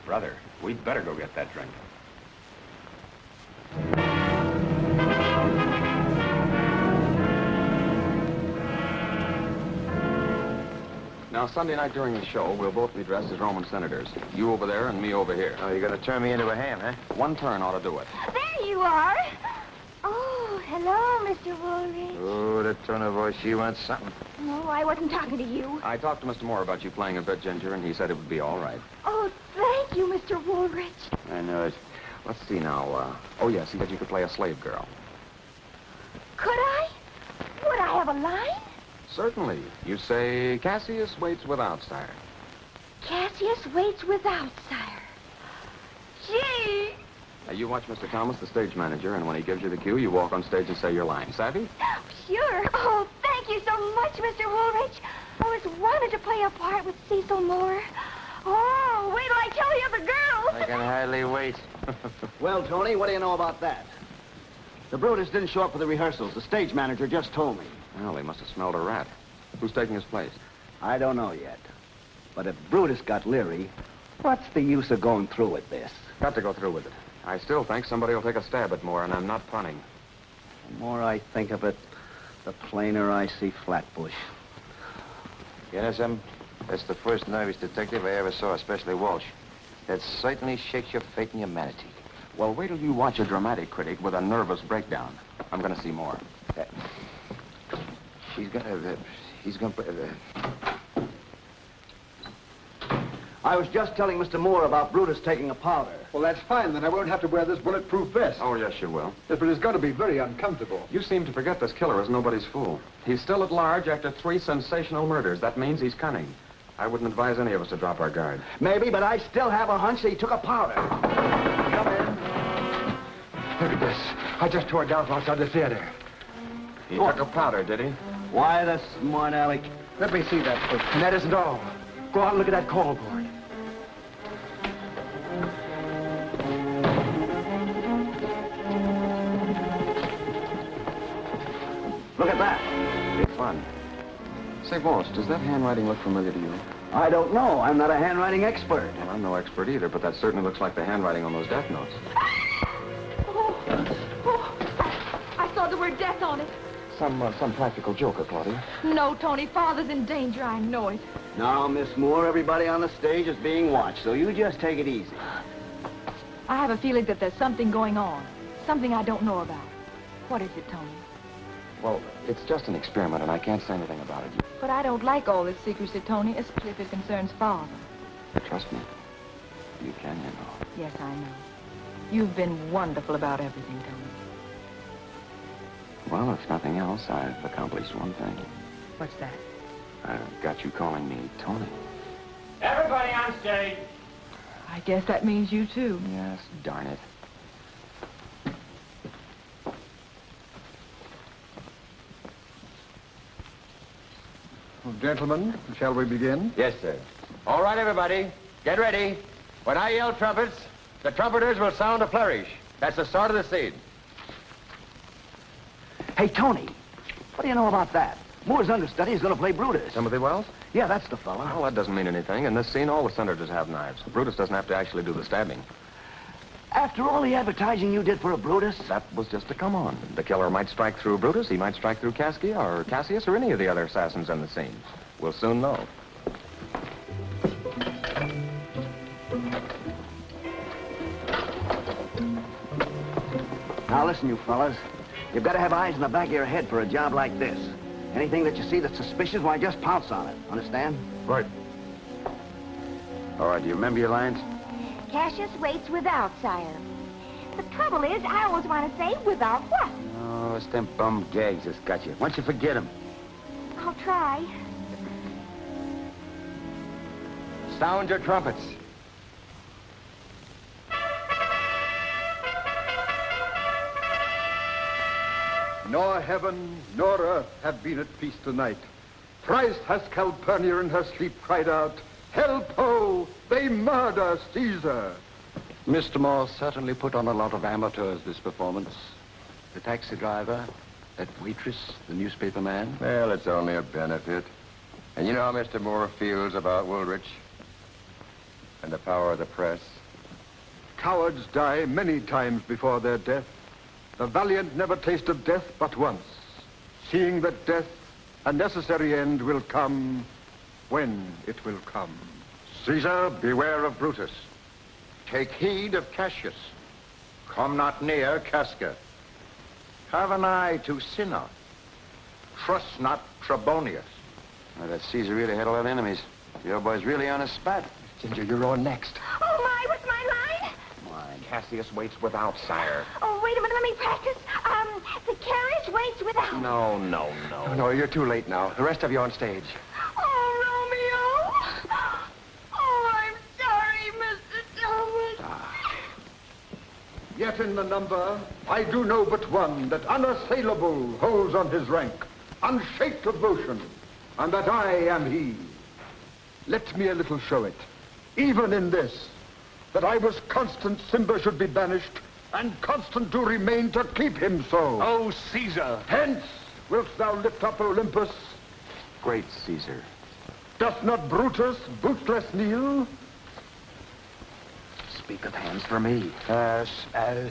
Brother, we'd better go get that drink. Now, Sunday night during the show, we'll both be dressed as Roman senators. You over there and me over here. Oh, you're going to turn me into a ham, huh? One turn ought to do it. There you are. Oh, hello, Mr. Woolrich. Oh, that tone of voice, she wants something. No, I wasn't talking to you. I talked to Mr. Moore about you playing a bit, Ginger, and he said it would be all right. Oh, thank you, Mr. Woolrich. I know it. Let's see now. Oh, yes, he said you could play a slave girl. Could I? Would I have a line? Certainly. You say, Cassius waits without, sire. Cassius waits without, sire. Gee! Now, you watch Mr. Thomas, the stage manager, and when he gives you the cue, you walk on stage and say your line. Savvy? Sure. Oh, thank you so much, Mr. Woolrich. I always wanted to play a part with Cecil Moore. Oh, wait till I tell you the girls. I can hardly wait. Well, Tony, what do you know about that? The Brutus didn't show up for the rehearsals. The stage manager just told me. Well, they must have smelled a rat. Who's taking his place? I don't know yet. But if Brutus got leery, what's the use of going through with this? Got to go through with it. I still think somebody will take a stab at Moore, and I'm not punning. The more I think of it, the plainer I see Flatbush. You know something? That's the first nervous detective I ever saw, especially Walsh. That certainly shakes your faith in humanity. Well, wait till you watch a dramatic critic with a nervous breakdown. I'm going to see more. He's gonna play. I was just telling Mr. Moore about Brutus taking a powder. Well, that's fine. Then I won't have to wear this bulletproof vest. Oh, yes, you will. Yes, but it's going to be very uncomfortable. You seem to forget this killer is nobody's fool. He's still at large after 3 sensational murders. That means he's cunning. I wouldn't advise any of us to drop our guard. Maybe, but I still have a hunch that he took a powder. Come in. Look at this. I just tore it down from outside the theater. He took a powder, did he? Why, the smart aleck. Let me see that first. And that isn't all. Go out and look at that call board. Look at that. Big fun. Say, Walsh, does that handwriting look familiar to you? I don't know. I'm not a handwriting expert. Well, I'm no expert either, but that certainly looks like the handwriting on those death notes. I saw the word death on it. Some practical joker, Claudia. No, Tony, Father's in danger. I know it. Now, Miss Moore, everybody on the stage is being watched, so you just take it easy. I have a feeling that there's something going on. Something I don't know about. What is it, Tony? Well, it's just an experiment, and I can't say anything about it. But I don't like all this secrecy, Tony, especially if it concerns Father. Trust me. You can, you know. Yes, I know. You've been wonderful about everything, Tony. Well, if nothing else, I've accomplished one thing. What's that? I've got you calling me Tony. Everybody on stage. I guess that means you, too. Yes, darn it. Well, gentlemen, shall we begin? Yes, sir. All right, everybody. Get ready. When I yell trumpets, the trumpeters will sound a flourish. That's the start of the scene. Hey, Tony, what do you know about that? Moore's understudy is going to play Brutus. Timothy Wells? Yeah, that's the fella. Well, that doesn't mean anything. In this scene, all the senators have knives. Brutus doesn't have to actually do the stabbing. After all the advertising you did for a Brutus? That was just to come on. The killer might strike through Brutus, he might strike through Cascia or Cassius or any of the other assassins in the scene. We'll soon know. Now listen, you fellas. You've got to have eyes in the back of your head for a job like this. Anything that you see that's suspicious, why, just pounce on it. Understand? Right. All right, do you remember your lines? Cassius waits without, sire. The trouble is, I always want to say, without what? Oh, it's them bum gags that's got you. Why don't you forget them? I'll try. Sound your trumpets. Nor heaven nor earth have been at peace tonight. Thrice has Calpurnia in her sleep cried out, "Help, ho! They murder Caesar!" Mr. Moore certainly put on a lot of amateurs this performance. The taxi driver, that waitress, the newspaper man. Well, it's only a benefit. And you know how Mr. Moore feels about Woolrich and the power of the press. Cowards die many times before their death. The valiant never tasted death but once, seeing that death, a necessary end, will come when it will come. Caesar, beware of Brutus. Take heed of Cassius. Come not near Casca. Have an eye to Cinna. Trust not Trebonius. Well, that Caesar really had a lot of enemies. The old boy's really on his spot. Ginger, you're on next. Oh, my, what's my line? Cassius waits without, sire. Oh, wait a minute, let me practice. The carriage waits without. No. No, you're too late now. The rest of you on stage. Oh, Romeo. Oh, I'm sorry, Mr. Thomas. Yet in the number, I do know but one that unassailable holds on his rank, unshaked of motion, and that I am he. Let me a little show it, even in this, that I was constant Simba should be banished, and constant do remain to keep him so. Oh, Caesar! Hence, wilt thou lift up Olympus? Great Caesar. Doth not Brutus bootless kneel? Speak of hands for me.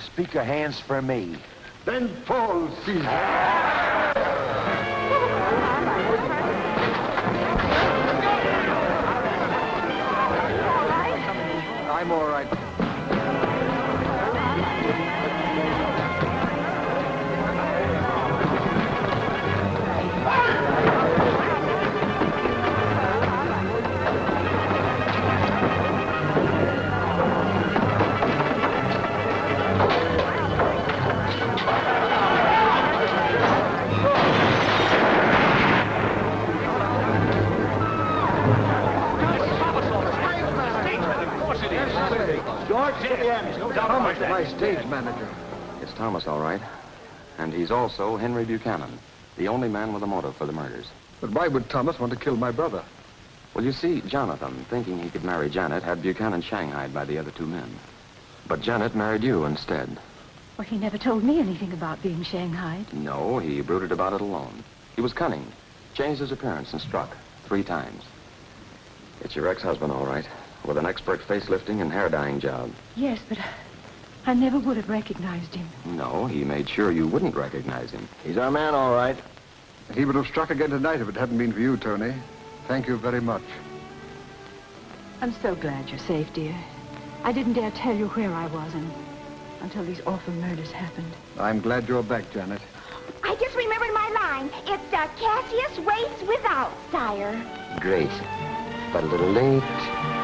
Speak of hands for me. Then fall, Caesar. I'm all right. Thomas, my stage manager. It's Thomas, all right. And he's also Henry Buchanan, the only man with a motive for the murders. But why would Thomas want to kill my brother? Well, you see, Jonathan, thinking he could marry Janet, had Buchanan shanghaied by the other two men. But Janet married you instead. Well, he never told me anything about being shanghaied. No, he brooded about it alone. He was cunning. Changed his appearance and struck 3 times. It's your ex-husband, all right, with an expert facelifting and hair dyeing job. Yes, but I never would have recognized him. No, he made sure you wouldn't recognize him. He's our man, all right. He would have struck again tonight if it hadn't been for you, Tony. Thank you very much. I'm so glad you're safe, dear. I didn't dare tell you where I was until these awful murders happened. I'm glad you're back, Janet. I just remembered my line. It's Cassius waits without, sire. Great. But a little late.